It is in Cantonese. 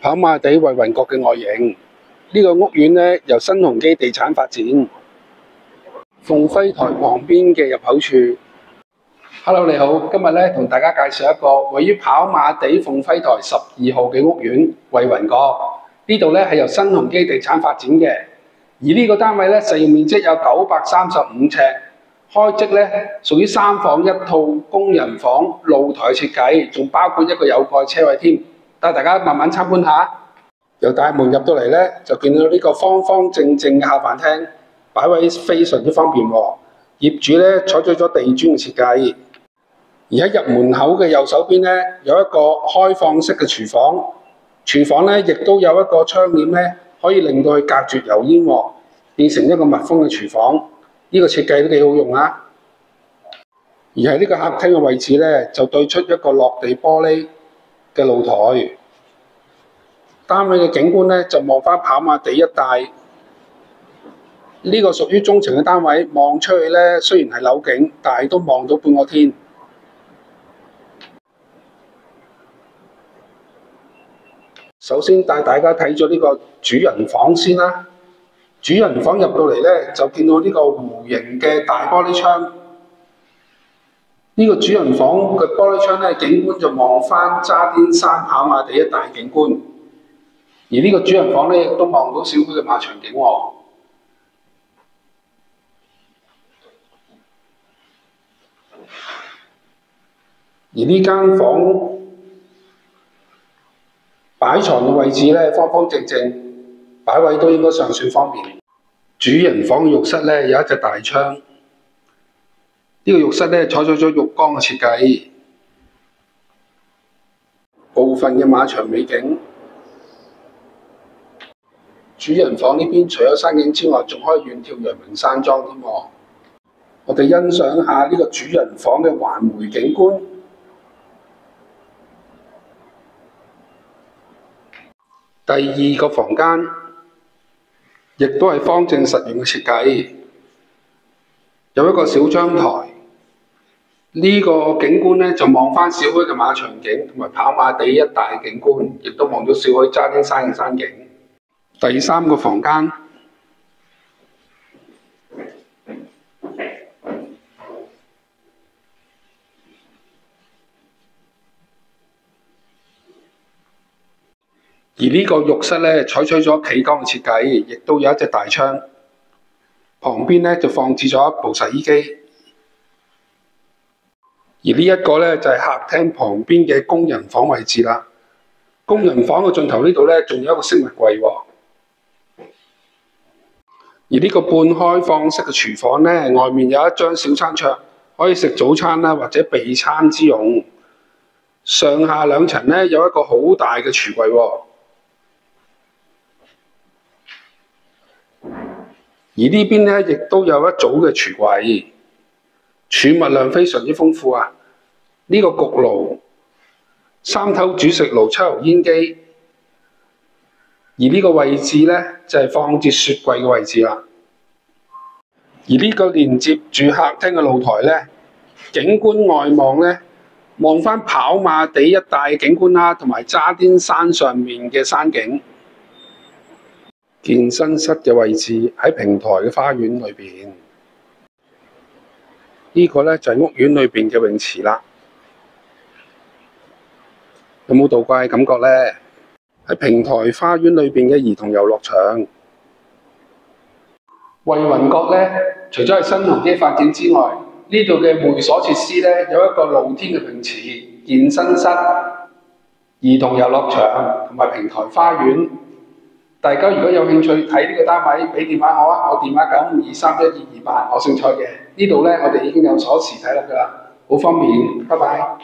跑馬地惠雲閣嘅外形。呢個屋苑咧由新鴻基地產發展，鳳輝台旁邊嘅入口處。Hello， 你好，今日咧同大家介紹一個位於跑馬地鳳輝台12號嘅屋苑惠雲閣。呢度咧係由新鴻基地產發展嘅，而呢個單位咧實用面積有935尺，開則咧屬於3房1套工人房露台設計，仲包括一個有蓋車位添。帶大家慢慢參觀下。由大門入到嚟咧，就見到呢個方方正正嘅下飯廳，擺位非常之方便喎。業主咧採取咗地磚嘅設計，而喺入門口嘅右手邊咧，有一個開放式嘅廚房。廚房咧亦都有一個窗簾咧，可以令到佢隔絕油煙喎，變成一個密封嘅廚房。呢個設計都幾好用啊！而喺呢個客廳嘅位置咧，就對出一個落地玻璃嘅露台。單位嘅景觀咧就望返跑馬地一帶。呢個屬於中層嘅單位，望出去咧雖然係樓景，但係都望到半個天。首先帶大家睇咗呢個主人房先啦。主人房入到嚟咧，就見到呢個弧形嘅大玻璃窗。呢個主人房嘅玻璃窗咧，景觀就望返渣甸山跑馬地一帶景觀。而呢個主人房咧，亦都望到小區嘅馬場景喎。而呢間房擺床嘅位置咧，方方正正，擺位都應該尚算方便。主人房嘅浴室咧有一隻大窗，呢個浴室咧採取咗浴缸嘅設計，部分嘅馬場美景。主人房呢邊除咗山景之外，仲可以遠眺陽明山莊添喎。我哋欣賞下呢個主人房嘅環迴景觀。第二個房間亦都係方正實用嘅設計，有一個小窗台。呢個景觀咧就望返小區嘅馬場景同埋跑馬地一帶景觀，亦都望到小區渣甸山嘅山景。第三個房間，而呢個浴室咧採取咗企缸嘅設計，亦都有一隻大窗，旁邊咧就放置咗一部洗衣機。而呢一個咧就係客廳旁邊嘅工人房位置啦。工人房嘅盡頭呢度咧，仲有一個飾物櫃喎。而呢個半開放式嘅廚房咧，外面有一張小餐桌，可以食早餐啦或者備餐之用。上下兩層咧有一個好大嘅櫥櫃喎。而呢邊咧亦都有一組嘅櫥櫃，儲物量非常之豐富啊！呢個焗爐、3頭煮食爐、抽油煙機。而呢個位置咧就係放置雪櫃嘅位置啦。而呢個連接住客廳嘅露台咧，景觀外望咧，望返跑馬地一帶景觀啦，同埋渣甸山上面嘅山景。健身室嘅位置喺平台嘅花園裏邊。呢個咧就係屋苑裏邊嘅泳池啦。有冇度假嘅感覺咧？喺平台花園裏邊嘅兒童遊樂場。惠雲閣咧，除咗係新鴻基發展之外，呢度嘅會所設施咧有一個露天嘅泳池、健身室、兒童遊樂場同埋平台花園。大家如果有興趣睇呢個單位，俾電話我啊，我電話952312228，我姓蔡嘅。呢度咧我哋已經有鎖匙睇得㗎啦，好方便。拜拜。